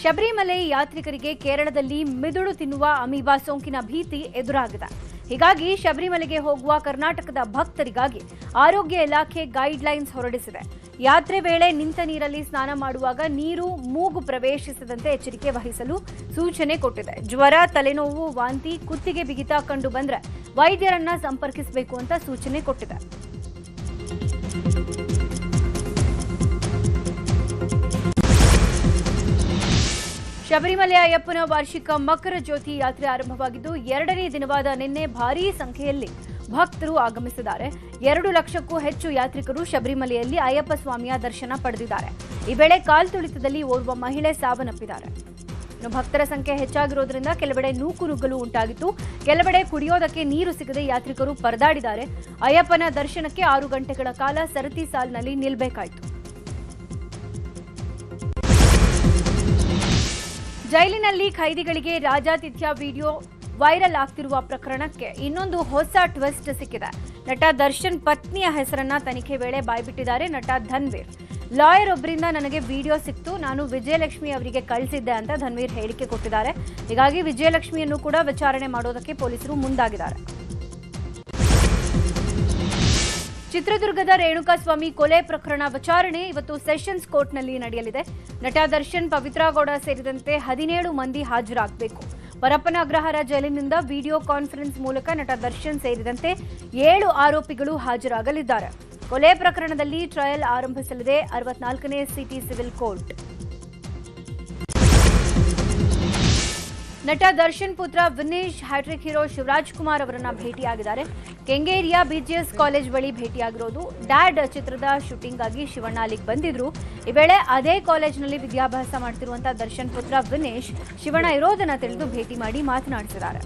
ಶಬರಿಮಲೆ ಯಾತ್ರಿಕರಿಗೆ ಕೇರಳದಲ್ಲಿ ಮಿದುಳು ತಿನ್ನುವ ಅಮೀಬಾ ಸೋಂಕಿನ ಭೀತಿ ಎದುರಾಗಿದೆ. ಹೀಗಾಗಿ ಶಬರಿಮಲೆಗೆ ಹೋಗುವ ಕರ್ನಾಟಕದ ಭಕ್ತರಿಗಾಗಿ ಆರೋಗ್ಯ ಇಲಾಖೆ ಗೈಡ್ಲೈನ್ಸ್ ಹೊರಡಿಸಿದೆ. ಯಾತ್ರೆ ವೇಳೆ ನಿಂತ ನೀರಲ್ಲಿ ಸ್ನಾನ ಮಾಡುವಾಗ ನೀರು ಮೂಗು ಪ್ರವೇಶಿಸದಂತೆ ಎಚ್ಚರಿಕೆ ವಹಿಸಲು ಸೂಚನೆ ಕೊಟ್ಟಿದೆ. ಜ್ವರ, ತಲೆನೋವು, ವಾಂತಿ, ಕುತ್ತಿಗೆ ಬಿಗಿತ ಕಂಡು ಬಂದ್ರೆ ವೈದ್ಯರನ್ನ ಸಂಪರ್ಕಿಸಬೇಕು ಅಂತ ಸೂಚನೆ ಕೊಟ್ಟಿದೆ. ಶಬರಿಮಲೆ ಅಯ್ಯಪ್ಪನ ವಾರ್ಷಿಕ ಮಕರ ಜ್ಯೋತಿ ಯಾತ್ರೆ ಆರಂಭವಾಗಿದ್ದು 2ನೇ ದಿನವಾದ ನಿನ್ನೆ ಭಾರೀ ಸಂಖ್ಯೆಯಲ್ಲಿ ಭಕ್ತರು ಆಗಮಿಸಿದ್ದಾರೆ. 2 ಲಕ್ಷಕ್ಕೂ ಹೆಚ್ಚು ಯಾತ್ರಿಕರು ಶಬರಿಮಲೆಯಲ್ಲಿ ಅಯ್ಯಪ್ಪ ಸ್ವಾಮಿಯ ದರ್ಶನ ಪಡೆದಿದ್ದಾರೆ. ಈ ವೇಳೆ ಕಾಲ್ತುಳಿತದಲ್ಲಿ ಓರ್ವ ಮಹಿಳೆ ಸಾವನ್ನಪ್ಪಿದ್ದಾರೆ. ಭಕ್ತರ ಸಂಖ್ಯೆ ಹೆಚ್ಚಾಗಿರೋದ್ರಿಂದ ಕೆಲವೆಡೆ ನೂಕುನುಗ್ಗಲು ಉಂಟಾಗಿತ್ತು. ಕೆಲವೆಡೆ ಕುಡಿಯೋದಕ್ಕೆ ನೀರು ಸಿಗದೆ ಯಾತ್ರಿಕರು ಪರದಾಡಿದ್ದಾರೆ. ಅಯ್ಯಪ್ಪನ ದರ್ಶನಕ್ಕೆ 6 ಗಂಟೆಗಳ ಕಾಲ ಸರತಿ ಸಾಲಿನಲ್ಲಿ ನಿಲ್ಲಬೇಕಾಯಿತು. ಜೈಲಿನಲ್ಲಿ ಖೈದಿಗಳಿಗೆ ರಾಜಾತಿಥ್ಯ ವಿಡಿಯೋ ವೈರಲ್ ಆಗ್ತಿರುವ ಪ್ರಕರಣಕ್ಕೆ ಇನ್ನೊಂದು ಹೊಸ ಟ್ವಿಸ್ಟ್ ಸಿಕ್ಕಿದೆ. ನಟ ದರ್ಶನ್ ಪತ್ನಿಯ ಹೆಸರನ್ನ ತನಿಖೆ ವೇಳೆ ಬಾಯ್ಬಿಟ್ಟಿದ್ದಾರೆ ನಟ ಧನ್ವೀರ್. ಲಾಯರ್ ಒಬ್ಬರಿಂದ ನನಗೆ ವಿಡಿಯೋ ಸಿಕ್ತು, ನಾನು ವಿಜಯಲಕ್ಷ್ಮಿ ಅವರಿಗೆ ಕಳಿಸಿದ್ದೆ ಅಂತ ಧನ್ವೀರ್ ಹೇಳಿಕೆ ಕೊಟ್ಟಿದ್ದಾರೆ. ಹೀಗಾಗಿ ವಿಜಯಲಕ್ಷ್ಮಿಯನ್ನು ಕೂಡ ವಿಚಾರಣೆ ಮಾಡೋದಕ್ಕೆ ಪೊಲೀಸರು ಮುಂದಾಗಿದ್ದಾರೆ. ಚಿತ್ರದುರ್ಗದ ರೇಣುಕಾಸ್ವಾಮಿ ಕೊಲೆ ಪ್ರಕರಣ ವಿಚಾರಣೆ ಇವತ್ತು ಸೆಷನ್ಸ್ ಕೋರ್ಟ್ನಲ್ಲಿ ನಡೆಯಲಿದೆ. ನಟ ದರ್ಶನ್, ಪವಿತ್ರ ಗೌಡ ಸೇರಿದಂತೆ 17 ಮಂದಿ ಹಾಜರಾಗಬೇಕು. ಪರಪ್ಪನ ಅಗ್ರಹಾರ ಜೈಲಿನಿಂದ ವಿಡಿಯೋ ಕಾನ್ಫರೆನ್ಸ್ ಮೂಲಕ ನಟ ದರ್ಶನ್ ಸೇರಿದಂತೆ 7 ಆರೋಪಿಗಳು ಹಾಜರಾಗಲಿದ್ದಾರೆ. ಕೊಲೆ ಪ್ರಕರಣದಲ್ಲಿ ಟ್ರಯಲ್ ಆರಂಭಿಸಲಿದೆ 64ನೇ ಸಿಟಿ ಸಿವಿಲ್ ಕೋರ್ಟ್. ನಟ ದರ್ಶನ್ ಪುತ್ರ ವಿನೇಶ್ ಹ್ಯಾಟ್ರಿಕ್ ಹೀರೋ ಶಿವರಾಜ್ ಕುಮಾರ್ ಅವರನ್ನ ಭೇಟಿಯಾಗಿದ್ದಾರೆ. ಕೆಂಗೇರಿಯ ಬಿಜಿಎಸ್ ಕಾಲೇಜ್ ಬಳಿ ಭೇಟಿಯಾಗಿರೋದು. ಡ್ಯಾಡ್ ಚಿತ್ರದ ಶೂಟಿಂಗ್ ಆಗಿ ಶಿವಣ್ಣ ಅಲ್ಲಿಗೆ ಬಂದಿದ್ರು. ಈ ವೇಳೆ ಅದೇ ಕಾಲೇಜಿನಲ್ಲಿ ವಿದ್ಯಾಭ್ಯಾಸ ಮಾಡ್ತಿರುವಂತಹ ದರ್ಶನ್ ಪುತ್ರ ವಿನೇಶ್ ಶಿವಣ್ಣ ಇರೋದನ್ನ ತಿಳಿದು ಭೇಟಿ ಮಾಡಿ ಮಾತನಾಡಿಸಿದ್ದಾರೆ.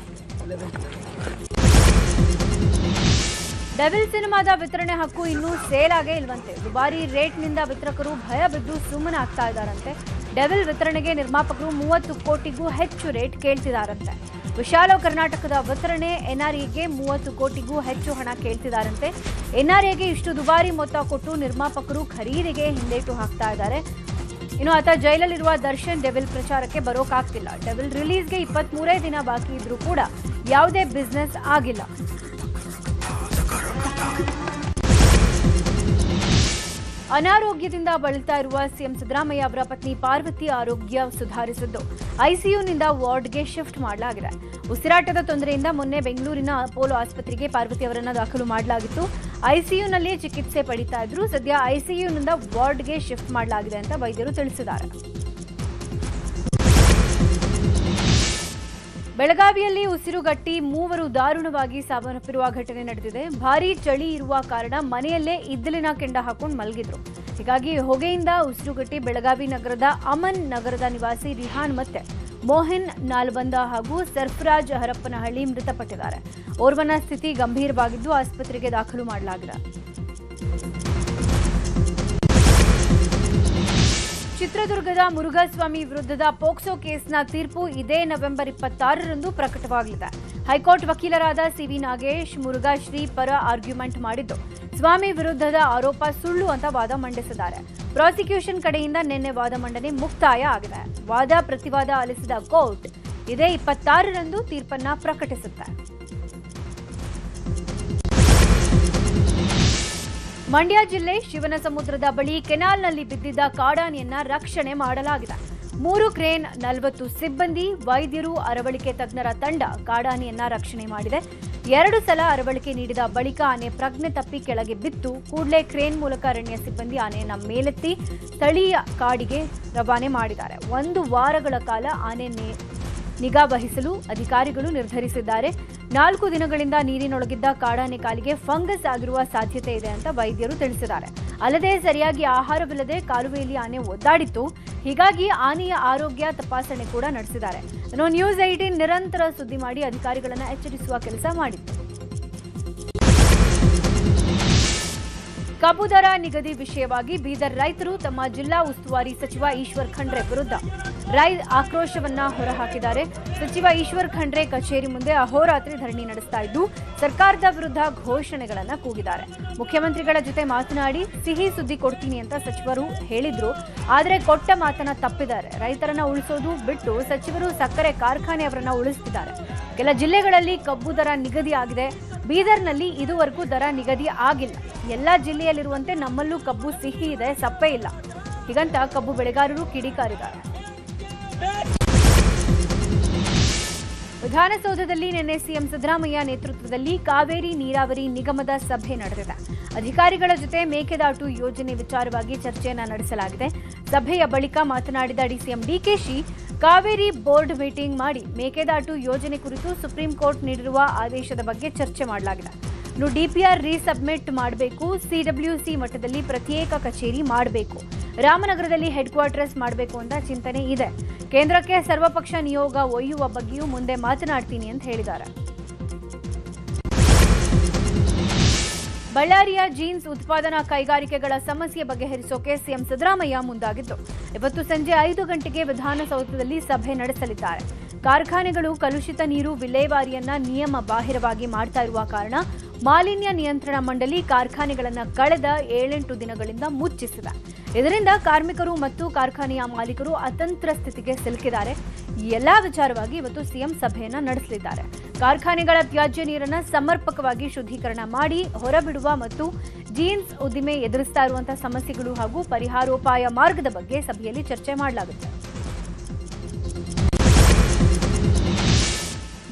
ಡೆವಿಲ್ ಸಿನಿಮಾದ ವಿತರಣೆ ಹಕ್ಕು ಇನ್ನೂ ಸೇಲ್ ಆಗೇ ಇಲ್ವಂತೆ. ದುಬಾರಿ ರೇಟ್ನಿಂದ ವಿತರಕರು ಭಯ ಬಿದ್ದು ಸುಮ್ಮನೆ ಆಗ್ತಾ ಇದ್ದಾರಂತೆ. ಡೆವಿಲ್ ವಿತರಣೆಗೆ ನಿರ್ಮಾಪಕರು 30 ಕೋಟಿಗೂ ಹೆಚ್ಚು ರೇಟ್ ಕೇಳ್ತಿದ್ದಾರಂತೆ. ವಿಶಾಲ ಕರ್ನಾಟಕದ ವಿತರಣೆ ಎನ್ಆರ್ಎಗೆ 30 ಕೋಟಿಗೂ ಹೆಚ್ಚು ಹಣ ಕೇಳ್ತಿದ್ದಾರಂತೆ. ಎನ್ಆರ್ಎಗೆ ಇಷ್ಟು ದುಬಾರಿ ಮೊತ್ತ ಕೊಟ್ಟು ನಿರ್ಮಾಪಕರು ಖರೀದಿಗೆ ಹಿಂದೇಟು ಹಾಕ್ತಾ ಇದ್ದಾರೆ. ಇನ್ನು ಆತ ಜೈಲಲ್ಲಿರುವ ದರ್ಶನ್ ಡೆವಿಲ್ ಪ್ರಚಾರಕ್ಕೆ ಬರೋಕಾಗ್ತಿಲ್ಲ. ಡೆವಿಲ್ ರಿಲೀಸ್ಗೆ 23 ದಿನ ಬಾಕಿ ಇದ್ರೂ ಕೂಡ ಯಾವುದೇ ಬಿಸ್ನೆಸ್ ಆಗಿಲ್ಲ. ಅನಾರೋಗ್ಯದಿಂದ ಬಳಲ್ತಾ ಇರುವ ಸಿಎಂ ಸಿದ್ದರಾಮಯ್ಯ ಅವರ ಪತ್ನಿ ಪಾರ್ವತಿ ಆರೋಗ್ಯ ಸುಧಾರಿಸಿದ್ದು ಐಸಿಯುನಿಂದ ವಾರ್ಡ್ಗೆ ಶಿಫ್ಟ್ ಮಾಡಲಾಗಿದೆ. ಉಸಿರಾಟದ ತೊಂದರೆಯಿಂದ ಮೊನ್ನೆ ಬೆಂಗಳೂರಿನ ಅಪೋಲೋ ಆಸ್ಪತ್ರೆಗೆ ಪಾರ್ವತಿ ಅವರನ್ನು ದಾಖಲು ಮಾಡಲಾಗಿತ್ತು. ಐಸಿಯುನಲ್ಲಿ ಚಿಕಿತ್ಸೆ ಪಡಿತಾ ಇದ್ರು. ಸದ್ಯ ಐಸಿಯುನಿಂದ ವಾರ್ಡ್ಗೆ ಶಿಫ್ಟ್ ಮಾಡಲಾಗಿದೆ ಅಂತ ವೈದ್ಯರು ತಿಳಿಸಿದ್ದಾರೆ. ಬೆಳಗಾವಿಯಲ್ಲಿ ಉಸಿರುಗಟ್ಟಿ 3 ದಾರುಣವಾಗಿ ಸಾವನ್ನಪ್ಪಿರುವ ಘಟನೆ ನಡೆದಿದೆ. ಭಾರೀ ಚಳಿ ಇರುವ ಕಾರಣ ಮನೆಯಲ್ಲೇ ಇದ್ದಲಿನ ಕೆಂಡ ಹಾಕೊಂಡು ಮಲಗಿದ್ರು. ಹೀಗಾಗಿ ಹೊಗೆಯಿಂದ ಉಸಿರುಗಟ್ಟಿ ಬೆಳಗಾವಿ ನಗರದ ಅಮನ್ ನಗರದ ನಿವಾಸಿ ರಿಹಾನ್ ಮತ್ತೆ ಮೋಹನ್ ನಾಲ್ಬಂದ ಹಾಗೂ ಸರ್ಫರಾಜ್ ಹರಪ್ಪನಹಳ್ಳಿ ಮೃತಪಟ್ಟಿದ್ದಾರೆ. ಓರ್ವನ ಸ್ಥಿತಿ ಗಂಭೀರವಾಗಿದ್ದು ಆಸ್ಪತ್ರೆಗೆ ದಾಖಲು ಮಾಡಲಾಗಿದೆ. ಚಿತ್ರದುರ್ಗದ ಮುರುಘಾಸ್ವಾಮಿ ವಿರುದ್ಧದ ಪೋಕ್ಸೋ ಕೇಸ್ನ ತೀರ್ಪು ಇದೇ ನವೆಂಬರ್ 26ರಂದು ಪ್ರಕಟವಾಗಲಿದೆ. ಹೈಕೋರ್ಟ್ ವಕೀಲರಾದ ಸಿವಿ ನಾಗೇಶ್ ಮುರುಘಾಶ್ರೀ ಪರ ಆರ್ಗ್ಯುಮೆಂಟ್ ಮಾಡಿದ್ದು ಸ್ವಾಮಿ ವಿರುದ್ಧದ ಆರೋಪ ಸುಳ್ಳು ಅಂತ ವಾದ ಮಂಡಿಸಿದ್ದಾರೆ. ಪ್ರಾಸಿಕ್ಯೂಷನ್ ಕಡೆಯಿಂದ ನಿನ್ನೆ ವಾದ ಮಂಡನೆ ಮುಕ್ತಾಯ ಆಗಿದೆ. ವಾದ ಪ್ರತಿವಾದ ಆಲಿಸಿದ ಕೋರ್ಟ್ ಇದೇ 26ರಂದು ತೀರ್ಪನ್ನ ಪ್ರಕಟಿಸುತ್ತೆ. ಮಂಡ್ಯ ಜಿಲ್ಲೆ ಶಿವನಸಮುದ್ರದ ಬಳಿ ಕೆನಾಲ್ನಲ್ಲಿ ಬಿದ್ದಿದ್ದ ಕಾಡಾನೆಯನ್ನ ರಕ್ಷಣೆ ಮಾಡಲಾಗಿದೆ. 3 ಕ್ರೇನ್, 40 ಸಿಬ್ಬಂದಿ, ವೈದ್ಯರು, ಅರವಳಿಕೆ ತಜ್ಞರ ತಂಡ ಕಾಡಾನೆಯನ್ನ ರಕ್ಷಣೆ ಮಾಡಿದೆ. 2 ಸಲ ಅರವಳಿಕೆ ನೀಡಿದ ಬಳಿಕ ಆನೆ ಪ್ರಜ್ಞೆ ತಪ್ಪಿ ಕೆಳಗೆ ಬಿತ್ತು. ಕೂಡಲೇ ಕ್ರೇನ್ ಮೂಲಕ ಅರಣ್ಯ ಸಿಬ್ಬಂದಿ ಆನೆಯನ್ನ ಮೇಲೆತ್ತಿ ಸ್ಥಳೀಯ ಕಾಡಿಗೆ ರವಾನೆ ಮಾಡಿದ್ದಾರೆ. 1 ವಾರಗಳ ಕಾಲ ಆನೆ ನಿಗಾ ವಹಿಸಲು ಅಧಿಕಾರಿಗಳು ನಿರ್ಧರಿಸಿದ್ದಾರೆ. 4 ದಿನಗಳಿಂದ ನೀರಿನೊಳಗಿದ್ದ ಕಾಡಾನೆ ಕಾಲಿಗೆ ಫಂಗಸ್ ಆಗಿರುವ ಸಾಧ್ಯತೆ ಇದೆ ಅಂತ ವೈದ್ಯರು ತಿಳಿಸಿದ್ದಾರೆ. ಅಲ್ಲದೆ ಸರಿಯಾಗಿ ಆಹಾರವಿಲ್ಲದೆ ಕಾಲುವೆಯಲ್ಲಿ ಆನೆ ಒದ್ದಾಡಿತ್ತು. ಹೀಗಾಗಿ ಆನೆಯ ಆರೋಗ್ಯ ತಪಾಸಣೆ ಕೂಡ ನಡೆಸಿದ್ದಾರೆ. ನ್ಯೂಸ್ 18 ನಿರಂತರ ಸುದ್ದಿ ಮಾಡಿ ಅಧಿಕಾರಿಗಳನ್ನು ಎಚ್ಚರಿಸುವ ಕೆಲಸ ಮಾಡಿತ್ತು. ಕಬ್ಬು ದರ ನಿಗದಿ ವಿಷಯವಾಗಿ ಬೀದರ್ ರೈತರು ತಮ್ಮ ಜಿಲ್ಲಾ ಉಸ್ತುವಾರಿ ಸಚಿವ ಈಶ್ವರ್ ಖಂಡ್ರೆ ವಿರುದ್ಧ ಆಕ್ರೋಶವನ್ನ ಹೊರಹಾಕಿದ್ದಾರೆ. ಸಚಿವ ಈಶ್ವರ್ ಖಂಡ್ರೆ ಕಚೇರಿ ಮುಂದೆ ಅಹೋರಾತ್ರಿ ಧರಣಿ ನಡೆಸ್ತಾ ಇದ್ದು ಸರ್ಕಾರದ ವಿರುದ್ಧ ಘೋಷಣೆಗಳನ್ನ ಕೂಗಿದ್ದಾರೆ. ಮುಖ್ಯಮಂತ್ರಿಗಳ ಜೊತೆ ಮಾತನಾಡಿ ಸಿಹಿ ಸುದ್ದಿ ಕೊಡ್ತೀನಿ ಅಂತ ಸಚಿವರು ಹೇಳಿದ್ರು, ಆದರೆ ಕೊಟ್ಟ ಮಾತನ್ನ ತಪ್ಪಿದ್ದಾರೆ. ರೈತರನ್ನ ಉಳಿಸೋದು ಬಿಟ್ಟು ಸಚಿವರು ಸಕ್ಕರೆ ಕಾರ್ಖಾನೆಯವರನ್ನ ಉಳಿಸುತ್ತಿದ್ದಾರೆ. ಕೆಲ ಜಿಲ್ಲೆಗಳಲ್ಲಿ ಕಬ್ಬು ದರ ನಿಗದಿ ಆಗಿದೆ, ಬೀದರ್ನಲ್ಲಿ ಇದುವರೆಗೂ ದರ ನಿಗದಿ ಆಗಿಲ್ಲ. ಎಲ್ಲಾ ಜಿಲ್ಲೆಯಲ್ಲಿರುವಂತೆ ನಮ್ಮಲ್ಲೂ ಕಬ್ಬು ಸಿಹಿ ಇದೆ, ಸಪ್ಪೆ ಇಲ್ಲ. ಹೀಗಂತ ಕಬ್ಬು ಬೆಳೆಗಾರರು ಕಿಡಿಕಾರಿದ್ದಾರೆ. ವಿಧಾನಸೌಧದಲ್ಲಿ ನಿನ್ನೆ ಸಿಎಂ ಸಿದ್ದರಾಮಯ್ಯ ನೇತೃತ್ವದಲ್ಲಿ ಕಾವೇರಿ ನೀರಾವರಿ ನಿಗಮದ ಸಭೆ ನಡೆದಿದೆ. ಅಧಿಕಾರಿಗಳ ಜೊತೆ ಮೇಕೆದಾಟು ಯೋಜನೆ ವಿಚಾರವಾಗಿ ಚರ್ಚೆಯನ್ನ ನಡೆಸಲಾಗಿದೆ. ಸಭೆಯ ಬಳಿಕ ಮಾತನಾಡಿದ DCM DKShi, Kaveri board meeting ಮಾಡಿ ಮೇಕೆದಾಟು ಯೋಜನೆ ಕುರಿತು ಸುಪ್ರೀಂ ಕೋರ್ಟ್ ನೀಡಿರುವ ಆದೇಶದ ಬಗ್ಗೆ ಚರ್ಚೆ ಮಾಡಲಾಗಿದೆ. ಇನ್ನು ಡಿಪಿಆರ್ ರೀಸಬ್ಮಿಟ್ ಮಾಡಬೇಕು, ಸಿಡಬ್ಲ್ಯೂಸಿ ಮಟ್ಟದಲ್ಲಿ ಪ್ರತ್ಯೇಕ ಕಚೇರಿ ಮಾಡಬೇಕು, ರಾಮನಗರದಲ್ಲಿ ಹೆಡ್ ಕ್ವಾರ್ಟರ್ಸ್ ಮಾಡಬೇಕು ಅಂತ ಚಿಂತನೆ ಇದೆ. ಕೇಂದ್ರಕ್ಕೆ ಸರ್ವಪಕ್ಷ ನಿಯೋಗ ಒಯ್ಯುವ ಬಗ್ಗೆಯೂ ಮುಂದೆ ಮಾತನಾಡ್ತೀನಿ ಅಂತ ಹೇಳಿದ್ದಾರೆ. ಬಳ್ಳಾರಿಯ ಜೀನ್ಸ್ ಉತ್ಪಾದನಾ ಕೈಗಾರಿಕೆಗಳ ಸಮಸ್ಯೆ ಬಗೆಹರಿಸೋಕೆ ಸಿಎಂ ಸಿದ್ದರಾಮಯ್ಯ ಮುಂದಾಗಿದ್ದು ಇವತ್ತು ಸಂಜೆ 5 ಗಂಟೆಗೆ ವಿಧಾನಸೌಧದಲ್ಲಿ ಸಭೆ ನಡೆಸಲಿದ್ದಾರೆ. ಕಾರ್ಖಾನೆಗಳು ಕಲುಷಿತ ನೀರು ವಿಲೇವಾರಿಯನ್ನ ನಿಯಮ ಬಾಹಿರವಾಗಿ ಮಾಡ್ತಾ ಇರುವ ಕಾರಣ ಮಾಲಿನ್ಯ ನಿಯಂತ್ರಣ ಮಂಡಳಿ ಕಾರ್ಖಾನೆಗಳನ್ನು ಕಳೆದ 7-8 ದಿನಗಳಿಂದ ಮುಚ್ಚಿಸಿದೆ. ಇದರಿಂದ ಕಾರ್ಮಿಕರು ಮತ್ತು ಕಾರ್ಖಾನೆಯ ಮಾಲೀಕರು ಅತಂತ್ರ ಸ್ಥಿತಿಗೆ ಸಿಲುಕಿದ್ದಾರೆ. ಈ ಎಲ್ಲಾ ವಿಚಾರವಾಗಿ ಇವತ್ತು ಸಿಎಂ ಸಭೆಯನ್ನ ನಡೆಸಲಿದ್ದಾರೆ. ಕಾರ್ಖಾನೆಗಳ ತ್ಯಾಜ್ಯ ನೀರನ್ನು ಸಮರ್ಪಕವಾಗಿ ಶುದ್ಧೀಕರಣ ಮಾಡಿ ಹೊರಬಿಡುವ ಮತ್ತು ಜೀನ್ಸ್ ಉದ್ದಿಮೆ ಎದುರಿಸ್ತಾ ಇರುವಂತಹ ಸಮಸ್ಯೆಗಳು ಹಾಗೂ ಪರಿಹಾರೋಪಾಯ ಮಾರ್ಗದ ಬಗ್ಗೆ ಸಭೆಯಲ್ಲಿ ಚರ್ಚೆ ಮಾಡಲಾಗುತ್ತೆ.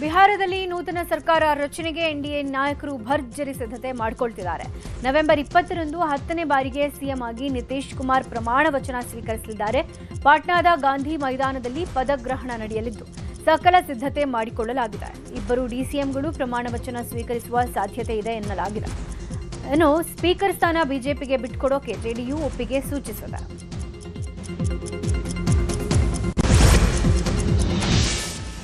ಬಿಹಾರದಲ್ಲಿ ನೂತನ ಸರ್ಕಾರ ರಚನೆಗೆ ಎನ್ಡಿಎ ನಾಯಕರು ಭರ್ಜರಿ ಸಿದ್ಧತೆ ಮಾಡಿಕೊಳ್ತಿದ್ದಾರೆ. ನವೆಂಬರ್ 20ರಂದು 10ನೇ ಬಾರಿಗೆ ಸಿಎಂ ಆಗಿ ನಿತೀಶ್ ಕುಮಾರ್ ಪ್ರಮಾಣ ವಚನ ಸ್ವೀಕರಿಸಲಿದ್ದಾರೆ. ಪಾಟ್ನಾದ ಗಾಂಧಿ ಮೈದಾನದಲ್ಲಿ ಪದಗ್ರಹಣ ನಡೆಯಲಿದ್ದು ಸಕಲ ಸಿದ್ಧತೆ ಮಾಡಿಕೊಳ್ಳಲಾಗಿದೆ. ಇಬ್ಬರು ಡಿಸಿಎಂಗಳು ಪ್ರಮಾಣ ವಚನ ಸ್ವೀಕರಿಸುವ ಸಾಧ್ಯತೆ ಇದೆ ಎನ್ನಲಾಗಿದೆ. ಇನ್ನು ಸ್ಪೀಕರ್ ಸ್ಥಾನ ಬಿಜೆಪಿಗೆ ಬಿಟ್ಕೊಡೋಕೆ ಜೆಡಿಯು ಒಪ್ಪಿಗೆ ಸೂಚಿಸಿದೆ.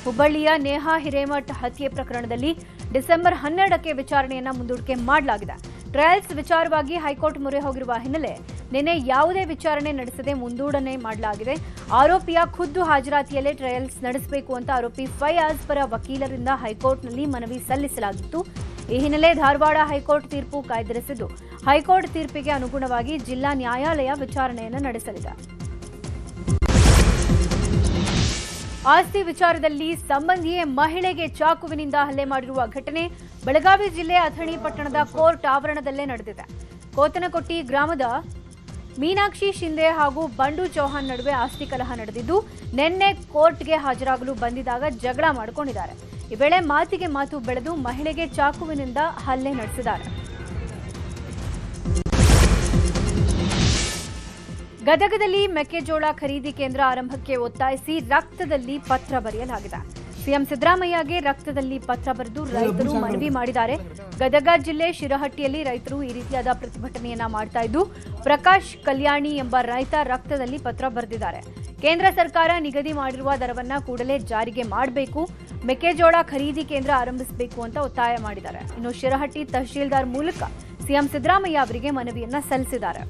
ಹುಬ್ಬಳ್ಳಿಯ ನೇಹಾ ಹಿರೇಮಠ್ ಹತ್ಯೆ ಪ್ರಕರಣದಲ್ಲಿ ಡಿಸೆಂಬರ್ 12ಕ್ಕೆ ವಿಚಾರಣೆಯನ್ನ ಮುಂದೂಡಿಕೆ ಮಾಡಲಾಗಿದೆ. ಟ್ರಯಲ್ಸ್ ವಿಚಾರವಾಗಿ ಹೈಕೋರ್ಟ್ ಮೊರೆ ಹೋಗಿರುವ ಹಿನ್ನೆಲೆ ನಿನ್ನೆ ಯಾವುದೇ ವಿಚಾರಣೆ ನಡೆಸದೆ ಮುಂದೂಡಣೆ ಮಾಡಲಾಗಿದೆ. ಆರೋಪಿಯ ಖುದ್ದು ಹಾಜರಾತಿಯಲ್ಲೇ ಟ್ರಯಲ್ಸ್ ನಡೆಸಬೇಕು ಅಂತ ಆರೋಪಿ ಫಯಾಜ್ ಪರ ವಕೀಲರಿಂದ ಹೈಕೋರ್ಟ್ನಲ್ಲಿ ಮನವಿ ಸಲ್ಲಿಸಲಾಗಿತ್ತು. ಈ ಹಿನ್ನೆಲೆ ಧಾರವಾಡ ಹೈಕೋರ್ಟ್ ತೀರ್ಪು ಕಾಯ್ದಿರಿಸಿದ್ದು ಹೈಕೋರ್ಟ್ ತೀರ್ಪಿಗೆ ಅನುಗುಣವಾಗಿ ಜಿಲ್ಲಾ ನ್ಯಾಯಾಲಯ ವಿಚಾರಣೆಯನ್ನು ನಡೆಸಲಿದೆ. ಆಸ್ತಿ ವಿಚಾರದಲ್ಲಿ ಸಂಬಂಧಿಯೇ ಮಹಿಳೆಗೆ ಚಾಕುವಿನಿಂದ ಹಲ್ಲೆ ಮಾಡಿರುವ ಘಟನೆ ಬೆಳಗಾವಿ ಜಿಲ್ಲೆ ಅಥಣಿ ಪಟ್ಟಣದ ಕೋರ್ಟ್ ಆವರಣದಲ್ಲೇ ನಡೆದಿದೆ. ಕೋತನಕೊಟ್ಟಿ ಗ್ರಾಮದ ಮೀನಾಕ್ಷಿ ಶಿಂದೆ ಹಾಗೂ ಬಂಡು ಚೌಹಾಣ್ ನಡುವೆ ಆಸ್ತಿ ಕಲಹ ನಡೆದಿದ್ದು ನಿನ್ನೆ ಕೋರ್ಟ್ಗೆ ಹಾಜರಾಗಲು ಬಂದಿದ್ದಾಗ ಜಗಳ ಮಾಡಿಕೊಂಡಿದ್ದಾರೆ. ಈ ವೇಳೆ ಮಾತಿಗೆ ಮಾತು ಬೆಳೆದು ಮಹಿಳೆಗೆ ಚಾಕುವಿನಿಂದ ಹಲ್ಲೆ ನಡೆಸಿದ್ದಾರೆ. ಗದಗದಲ್ಲಿ ಮೆಕ್ಕೆಜೋಳ ಖರೀದಿ ಕೇಂದ್ರ ಆರಂಭಕ್ಕೆ ಒತ್ತಾಯಿಸಿ ರಕ್ತದಲ್ಲಿ ಪತ್ರ ಬರೆಯಲಾಗಿದೆ. ಸಿಎಂ ಸಿದ್ದರಾಮಯ್ಯಗೆ ರಕ್ತದಲ್ಲಿ ಪತ್ರ ಬರೆದು ರೈತರು ಮನವಿ ಮಾಡಿದ್ದಾರೆ. ಗದಗ ಜಿಲ್ಲೆ ಶಿರಹಟ್ಟಿಯಲ್ಲಿ ರೈತರು ಈ ರೀತಿಯಾದ ಪ್ರತಿಭಟನೆಯನ್ನ ಮಾಡ್ತಾ ಇದ್ದು ಪ್ರಕಾಶ್ ಕಲ್ಯಾಣಿ ಎಂಬ ರೈತ ರಕ್ತದಲ್ಲಿ ಪತ್ರ ಬರೆದಿದ್ದಾರೆ. ಕೇಂದ್ರ ಸರ್ಕಾರ ನಿಗದಿ ಮಾಡಿರುವ ದರವನ್ನ ಕೂಡಲೇ ಜಾರಿಗೆ ಮಾಡಬೇಕು, ಮೆಕ್ಕೆಜೋಳ ಖರೀದಿ ಕೇಂದ್ರ ಆರಂಭಿಸಬೇಕು ಅಂತ ಒತ್ತಾಯ ಮಾಡಿದ್ದಾರೆ. ಇನ್ನು ಶಿರಹಟ್ಟಿ ತಹಶೀಲ್ದಾರ್ ಮೂಲಕ ಸಿಎಂ ಸಿದ್ದರಾಮಯ್ಯ ಅವರಿಗೆ ಮನವಿಯನ್ನ ಸಲ್ಲಿಸಿದ್ದಾರೆ.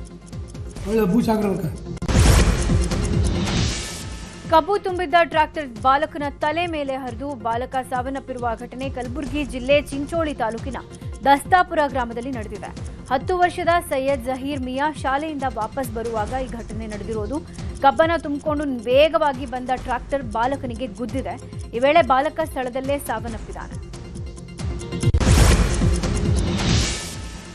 ಕಬ್ಬು ತುಂಬಿದ್ದ ಟ್ರ್ಯಾಕ್ಟರ್ ಬಾಲಕನ ತಲೆ ಮೇಲೆ ಹರಿದು ಬಾಲಕ ಸಾವನ್ನಪ್ಪಿರುವ ಘಟನೆ ಕಲಬುರಗಿ ಜಿಲ್ಲೆ ಚಿಂಚೋಳಿ ತಾಲೂಕಿನ ದಸ್ತಾಪುರ ಗ್ರಾಮದಲ್ಲಿ ನಡೆದಿದೆ. 10 ವರ್ಷದ ಸೈಯದ್ ಜಹೀರ್ ಮಿಯಾ ಶಾಲೆಯಿಂದ ವಾಪಸ್ ಬರುವಾಗ ಈ ಘಟನೆ ನಡೆದಿರೋದು. ಕಬ್ಬನ ತುಂಬಿಕೊಂಡು ವೇಗವಾಗಿ ಬಂದ ಟ್ರ್ಯಾಕ್ಟರ್ ಬಾಲಕನಿಗೆ ಗುದ್ದಿದೆ. ಈ ವೇಳೆ ಬಾಲಕ ಸ್ಥಳದಲ್ಲೇ ಸಾವನ್ನಪ್ಪಿದ್ದಾನೆ.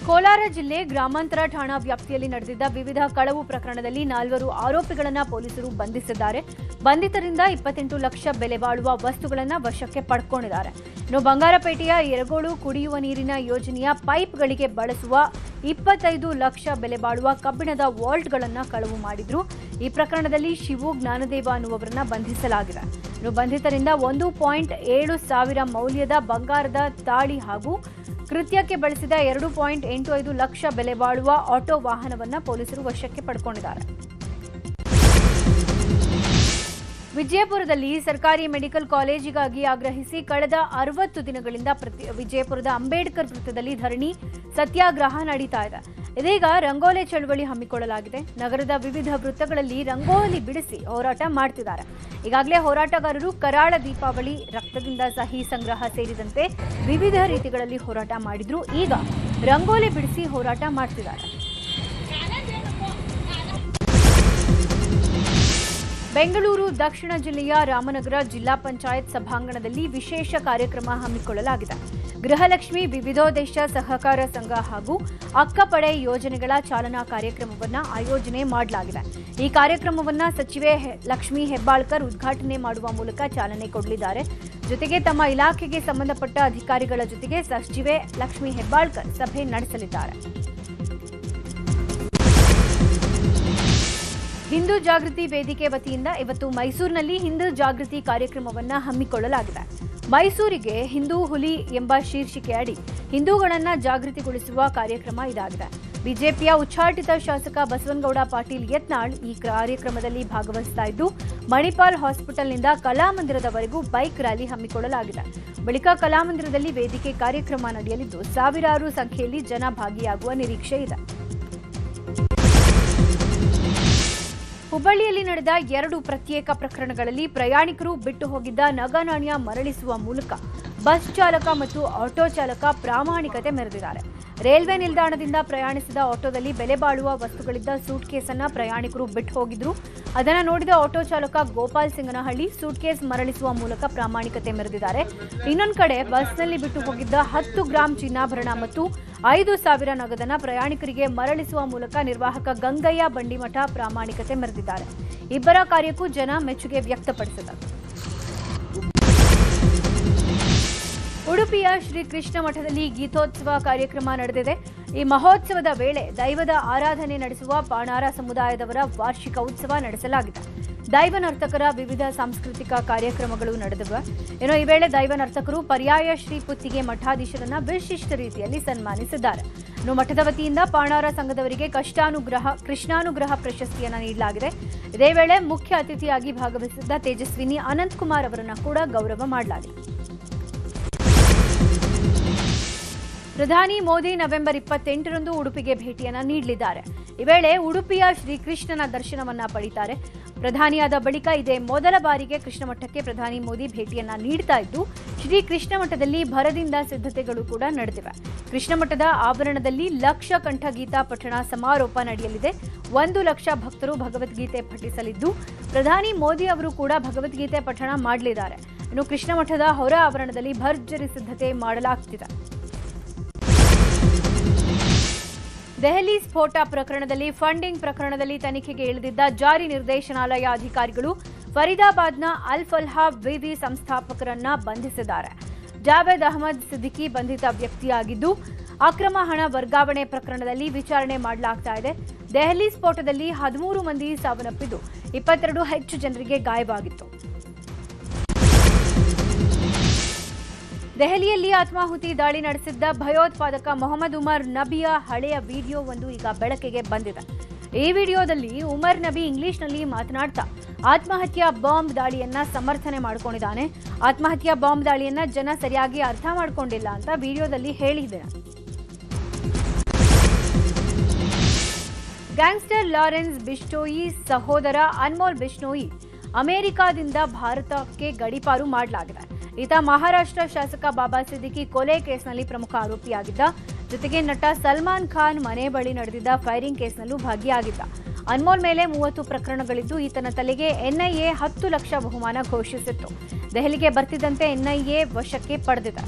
ಕೋಲಾರ ಜಿಲ್ಲೆ ಗ್ರಾಮಾಂತರ ಠಾಣಾ ವ್ಯಾಪ್ತಿಯಲ್ಲಿ ನಡೆದಿದ್ದ ವಿವಿಧ ಕಳವು ಪ್ರಕರಣದಲ್ಲಿ 4 ಆರೋಪಿಗಳನ್ನು ಪೊಲೀಸರು ಬಂಧಿಸಿದ್ದಾರೆ. ಬಂಧಿತರಿಂದ 28 ಲಕ್ಷ ಬೆಲೆ ಬಾಳುವ ವಸ್ತುಗಳನ್ನು ವಶಕ್ಕೆ ಪಡೆದುಕೊಂಡಿದ್ದಾರೆ. ಇನ್ನು ಬಂಗಾರಪೇಟೆಯ ಯರಗೋಳು ಕುಡಿಯುವ ನೀರಿನ ಯೋಜನೆಯ ಪೈಪ್ಗಳಿಗೆ ಬಳಸುವ 25 ಲಕ್ಷ ಬೆಲೆ ಬಾಳುವ ಕಬ್ಬಿಣದ ವಾಲ್ಟ್ಗಳನ್ನು ಕಳವು ಮಾಡಿದ್ರು. ಈ ಪ್ರಕರಣದಲ್ಲಿ ಶಿವು ಜ್ಞಾನದೇವ ಅನ್ನುವರನ್ನ ಬಂಧಿಸಲಾಗಿದೆ. ಇನ್ನು ಬಂಧಿತರಿಂದ 1.7 ಸಾವಿರ ಮೌಲ್ಯದ ಬಂಗಾರದ ತಾಳಿ ಹಾಗೂ ಕೃತ್ಯಕ್ಕೆ ಬಳಸಿದ 2.85 ಲಕ್ಷ ಬೆಲೆ ಬಾಳುವ ಆಟೋ ವಾಹನವನ್ನು ಪೊಲೀಸರು ವಶಕ್ಕೆ ಪಡೆದುಕೊಂಡಿದ್ದಾರೆ. ವಿಜಯಪುರದಲ್ಲಿ ಸರ್ಕಾರಿ ಮೆಡಿಕಲ್ ಕಾಲೇಜಿಗಾಗಿ ಆಗ್ರಹಿಸಿ ಕಳೆದ 60 ದಿನಗಳಿಂದ ವಿಜಯಪುರದ ಅಂಬೇಡ್ಕರ್ ವೃತ್ತದಲ್ಲಿ ಧರಣಿ ಸತ್ಯಾಗ್ರಹ ನಡೀತಾ ಇದೆ. ಇದೀಗ ರಂಗೋಲಿ ಚಳವಳಿ ಹಮ್ಮಿಕೊಳ್ಳಲಾಗಿದೆ. ನಗರದ ವಿವಿಧ ವೃತ್ತಗಳಲ್ಲಿ ರಂಗೋಲಿ ಬಿಡಿಸಿ ಹೋರಾಟ ಮಾಡ್ತಿದ್ದಾರೆ. ಈಗಾಗಲೇ ಹೋರಾಟಗಾರರು ಕರಾಳ ದೀಪಾವಳಿ, ರಕ್ತದಿಂದ ಸಹಿ ಸಂಗ್ರಹ ಸೇರಿದಂತೆ ವಿವಿಧ ರೀತಿಗಳಲ್ಲಿ ಹೋರಾಟ ಮಾಡಿದ್ರು. ಈಗ ರಂಗೋಲಿ ಬಿಡಿಸಿ ಹೋರಾಟ ಮಾಡ್ತಿದ್ದಾರೆ. ಬೆಂಗಳೂರು ದಕ್ಷಿಣ ಜಿಲ್ಲೆಯ ರಾಮನಗರ ಜಿಲ್ಲಾ ಪಂಚಾಯತ್ ಸಭಾಂಗಣದಲ್ಲಿ ವಿಶೇಷ ಕಾರ್ಯಕ್ರಮ ಹಮ್ಮಿಕೊಳ್ಳಲಾಗಿದೆ. ಗೃಹಲಕ್ಷ್ಮಿ ವಿವಿಧೋದ್ದೇಶ ಸಹಕಾರ ಸಂಘ ಹಾಗೂ ಅಕ್ಕಪಡೆ ಯೋಜನೆಗಳ ಚಾಲನಾ ಕಾರ್ಯಕ್ರಮವನ್ನು ಆಯೋಜನೆ ಮಾಡಲಾಗಿದೆ. ಈ ಕಾರ್ಯಕ್ರಮವನ್ನು ಸಚಿವೆ ಲಕ್ಷ್ಮೀ ಹೆಬ್ಬಾಳ್ಕರ್ ಉದ್ಘಾಟನೆ ಮಾಡುವ ಮೂಲಕ ಚಾಲನೆ ಕೊಡಲಿದ್ದಾರೆ. ಜೊತೆಗೆ ತಮ್ಮ ಇಲಾಖೆಗೆ ಸಂಬಂಧಪಟ್ಟ ಅಧಿಕಾರಿಗಳ ಜೊತೆಗೆ ಸಚಿವೆ ಲಕ್ಷ್ಮೀ ಹೆಬ್ಬಾಳ್ಕರ್ ಸಭೆ ನಡೆಸಲಿದ್ದಾರೆ. ಹಿಂದೂ ಜಾಗೃತಿ ವೇದಿಕೆ ವತಿಯಿಂದ ಇವತ್ತು ಮೈಸೂರಿನಲ್ಲಿ ಹಿಂದೂ ಜಾಗೃತಿ ಕಾರ್ಯಕ್ರಮವನ್ನು ಹಮ್ಮಿಕೊಳ್ಳಲಾಗಿದೆ. ಮೈಸೂರಿಗೆ ಹಿಂದೂ ಹುಲಿ ಎಂಬ ಶೀರ್ಷಿಕೆ ಅಡಿ ಹಿಂದೂಗಳನ್ನ ಜಾಗೃತಿಗೊಳಿಸುವ ಕಾರ್ಯಕ್ರಮ ಇದಾಗಿದೆ. ಬಿಜೆಪಿಯ ಉಚ್ಚಾಟಿತ ಶಾಸಕ ಬಸವನಗೌಡ ಪಾಟೀಲ್ ಯತ್ನಾಳ್ ಈ ಕಾರ್ಯಕ್ರಮದಲ್ಲಿ ಭಾಗವಹಿಸ್ತಾ ಇದ್ದು, ಮಣಿಪಾಲ್ ಹಾಸ್ಪಿಟಲ್ನಿಂದ ಕಲಾಮಂದಿರದವರೆಗೂ ಬೈಕ್ ರ್ಯಾಲಿ ಹಮ್ಮಿಕೊಳ್ಳಲಾಗಿದೆ. ಬಳಿಕ ಕಲಾಮಂದಿರದಲ್ಲಿ ವೇದಿಕೆ ಕಾರ್ಯಕ್ರಮ ನಡೆಯಲಿದ್ದು, ಸಾವಿರಾರು ಸಂಖ್ಯೆಯಲ್ಲಿ ಜನ ಭಾಗಿಯಾಗುವ ನಿರೀಕ್ಷೆ ಇದೆ. ಹುಬ್ಬಳ್ಳಿಯಲ್ಲಿ ನಡೆದ 2 ಪ್ರತ್ಯೇಕ ಪ್ರಕರಣಗಳಲ್ಲಿ ಪ್ರಯಾಣಿಕರು ಬಿಟ್ಟು ಹೋಗಿದ್ದ ನಗನಾಣ್ಯ ಮರಳಿಸುವ ಮೂಲಕ ಬಸ್ ಚಾಲಕ ಮತ್ತು ಆಟೋ ಚಾಲಕ ಪ್ರಾಮಾಣಿಕತೆ ಮೆರೆದಿದ್ದಾರೆ. ರೈಲ್ವೆ ನಿಲ್ದಾಣದಿಂದ ಪ್ರಯಾಣಿಸಿದ ಆಟೋದಲ್ಲಿ ಬೆಲೆ ಬಾಳುವ ವಸ್ತುಗಳಿದ್ದ ಸೂಟ್ಕೇಸ್ ಅನ್ನು ಪ್ರಯಾಣಿಕರು ಬಿಟ್ಟು ಹೋಗಿದ್ರು. ಅದನ್ನು ನೋಡಿದ ಆಟೋ ಚಾಲಕ ಗೋಪಾಲ್ ಸಿಂಗನಹಳ್ಳಿ ಸೂಟ್ಕೇಸ್ ಮರಳಿಸುವ ಮೂಲಕ ಪ್ರಾಮಾಣಿಕತೆ ಮೆರೆದಿದ್ದಾರೆ. ಇನ್ನೊಂದು ಕಡೆ ಬಸ್ನಲ್ಲಿ ಬಿಟ್ಟು ಹೋಗಿದ್ದ 10 ಗ್ರಾಂ ಚಿನ್ನಾಭರಣ ಮತ್ತು 5,000 ನಗದನ್ನು ಪ್ರಯಾಣಿಕರಿಗೆ ಮರಳಿಸುವ ಮೂಲಕ ನಿರ್ವಾಹಕ ಗಂಗಯ್ಯ ಬಂಡಿಮಠ ಪ್ರಾಮಾಣಿಕತೆ ಮೆರೆದಿದ್ದಾರೆ. ಇಬ್ಬರ ಕಾರ್ಯಕ್ಕೂ ಜನ ಮೆಚ್ಚುಗೆ ವ್ಯಕ್ತಪಡಿಸಿದರು. ಉಡುಪಿಯ ಶ್ರೀ ಕೃಷ್ಣ ಮಠದಲ್ಲಿ ಗೀತೋತ್ಸವ ಕಾರ್ಯಕ್ರಮ ನಡೆದಿದೆ. ಈ ಮಹೋತ್ಸವದ ವೇಳೆ ದೈವದ ಆರಾಧನೆ ನಡೆಸುವ ಪಾಣಾರ ಸಮುದಾಯದವರ ವಾರ್ಷಿಕ ಉತ್ಸವ ನಡೆಸಲಾಗಿದೆ. ದೈವ ನರ್ತಕರ ವಿವಿಧ ಸಾಂಸ್ಕೃತಿಕ ಕಾರ್ಯಕ್ರಮಗಳು ನಡೆದಿವೆ. ಈ ವೇಳೆ ದೈವ ನರ್ತಕರು ಪರ್ಯಾಯ ಶ್ರೀ ಪುತ್ತಿಗೆ ಮಠಾಧೀಶರನ್ನ ವಿಶಿಷ್ಟ ರೀತಿಯಲ್ಲಿ ಸನ್ಮಾನಿಸಿದ್ದಾರೆ. ಮಠದ ವತಿಯಿಂದ ಪಾಣಾರ ಸಂಘದವರಿಗೆ ಕೃಷ್ಣಾನುಗ್ರಹ ಪ್ರಶಸ್ತಿಯನ್ನು ನೀಡಲಾಗಿದೆ. ಇದೇ ವೇಳೆ ಮುಖ್ಯ ಅತಿಥಿಯಾಗಿ ಭಾಗವಹಿಸಿದ್ದ ತೇಜಸ್ವಿನಿ ಅನಂತಕುಮಾರ್ ಅವರನ್ನು ಕೂಡ ಗೌರವ ಮಾಡಲಾಗಿದೆ. ಪ್ರಧಾನಿ ಮೋದಿ ನವೆಂಬರ್ 28ರಂದು ಉಡುಪಿಗೆ ಭೇಟಿಯನ್ನ ನೀಡಲಿದ್ದಾರೆ. ಈ ವೇಳೆ ಉಡುಪಿಯ ಶ್ರೀಕೃಷ್ಣನ ದರ್ಶನವನ್ನ ಪಡೆಯುತ್ತಾರೆ. ಪ್ರಧಾನಿಯಾದ ಬಳಿಕ ಇದೇ ಮೊದಲ ಬಾರಿಗೆ ಕೃಷ್ಣ ಮಠಕ್ಕೆ ಪ್ರಧಾನಿ ಮೋದಿ ಭೇಟಿಯನ್ನ ನೀಡ್ತಾ ಇದ್ದು, ಶ್ರೀ ಕೃಷ್ಣ ಮಠದಲ್ಲಿ ಭರದಿಂದ ಸಿದ್ಧತೆಗಳು ಕೂಡ ನಡೆದಿವೆ. ಕೃಷ್ಣ ಮಠದ ಆವರಣದಲ್ಲಿ ಲಕ್ಷ ಕಂಠಗೀತಾ ಪಠಣ ಸಮಾರೋಪ ನಡೆಯಲಿದೆ. 1 ಲಕ್ಷ ಭಕ್ತರು ಭಗವದ್ಗೀತೆ ಪಠಿಸಲಿದ್ದು, ಪ್ರಧಾನಿ ಮೋದಿ ಅವರು ಕೂಡ ಭಗವದ್ಗೀತೆ ಪಠಣ ಮಾಡಲಿದ್ದಾರೆ. ಇನ್ನು ಕೃಷ್ಣ ಮಠದ ಹೊರ ಆವರಣದಲ್ಲಿ ಭರ್ಜರಿ ಸಿದ್ಧತೆ ಮಾಡಲಾಗುತ್ತಿದೆ. ದೆಹಲಿ ಸ್ಫೋಟ ಪ್ರಕರಣದಲ್ಲಿ ಫಂಡಿಂಗ್ ಪ್ರಕರಣದಲ್ಲಿ ತನಿಖೆಗೆ ಇಳಿದಿದ್ದ ಜಾರಿ ನಿರ್ದೇಶನಾಲಯ ಅಧಿಕಾರಿಗಳು ಫರೀದಾಬಾದ್ನ ಅಲ್ ಫಲ್ಹಾ ವಿವಿ ಸಂಸ್ಥಾಪಕರನ್ನ ಬಂಧಿಸಿದ್ದಾರೆ. ಜಾವೇದ್ ಅಹಮದ್ ಸಿದ್ದಿಕಿ ಬಂಧಿತ ವ್ಯಕ್ತಿಯಾಗಿದ್ದು, ಅಕ್ರಮ ಹಣ ವರ್ಗಾವಣೆ ಪ್ರಕರಣದಲ್ಲಿ ವಿಚಾರಣೆ ಮಾಡಲಾಗ್ತಾ ಇದೆ. ದೆಹಲಿ ಸ್ಫೋಟದಲ್ಲಿ 13 ಮಂದಿ ಸಾವನ್ನಪ್ಪಿದ್ದು, 22 ಹೆಚ್ಚು ಜನರಿಗೆ ಗಾಯವಾಗಿತ್ತು. ದೆಹಲಿಯಲ್ಲಿ ಆತ್ಮಾಹುತಿ ದಾಳಿ ನಡೆಸಿದ್ದ ಭಯೋತ್ಪಾದಕ ಮೊಹಮ್ಮದ್ ಉಮರ್ ನಬಿಯ ಹಳೆಯ ವಿಡಿಯೋ ಒಂದು ಈಗ ಬೆಳಕಿಗೆ ಬಂದಿದೆ. ಈ ವಿಡಿಯೋದಲ್ಲಿ ಉಮರ್ ನಬಿ ಇಂಗ್ಲಿಷ್ನಲ್ಲಿ ಮಾತನಾಡ್ತಾ ಆತ್ಮಹತ್ಯಾ ಬಾಂಬ್ ದಾಳಿಯನ್ನ ಸಮರ್ಥನೆ ಮಾಡಿಕೊಂಡಿದ್ದಾನೆ. ಆತ್ಮಹತ್ಯಾ ಬಾಂಬ್ ದಾಳಿಯನ್ನ ಜನ ಸರಿಯಾಗಿ ಅರ್ಥ ಮಾಡಿಕೊಂಡಿಲ್ಲ ಅಂತ ವಿಡಿಯೋದಲ್ಲಿ ಹೇಳಿದ್ದಾನೆ. ಗ್ಯಾಂಗ್ಸ್ಟರ್ ಲಾರೆನ್ಸ್ ಬಿಷ್ಣೋಯಿ ಸಹೋದರ ಅನ್ಮೋಲ್ ಬಿಷ್ಣೋಯಿ ಅಮೆರಿಕಾದಿಂದ ಭಾರತಕ್ಕೆ ಗಡೀಪಾರು ಮಾಡಲಾಗಿದೆ. ಈತ ಮಹಾರಾಷ್ಟ್ರ ಶಾಸಕ ಬಾಬಾ ಸಿದ್ದಿಕಿ ಕೊಲೆ ಕೇಸ್ನಲ್ಲಿ ಪ್ರಮುಖ ಆರೋಪಿಯಾಗಿದ್ದ. ಜೊತೆಗೆ ನಟ ಸಲ್ಮಾನ್ ಖಾನ್ ಮನೆ ಬಳಿ ನಡೆದಿದ್ದ ಫೈರಿಂಗ್ ಕೇಸ್ನಲ್ಲೂ ಭಾಗಿಯಾಗಿದ್ದ. ಅನ್ಮೋಲ್ ಮೇಲೆ 30 ಪ್ರಕರಣಗಳಿದ್ದು, ಈತನ ತಲೆಗೆ ಎನ್ಐಎ 10 ಲಕ್ಷ ಬಹುಮಾನ ಘೋಷಿಸಿತ್ತು. ದೆಹಲಿಗೆ ಬರ್ತಿದ್ದಂತೆ ಎನ್ಐಎ ವಶಕ್ಕೆ ಪಡೆದಿದೆ.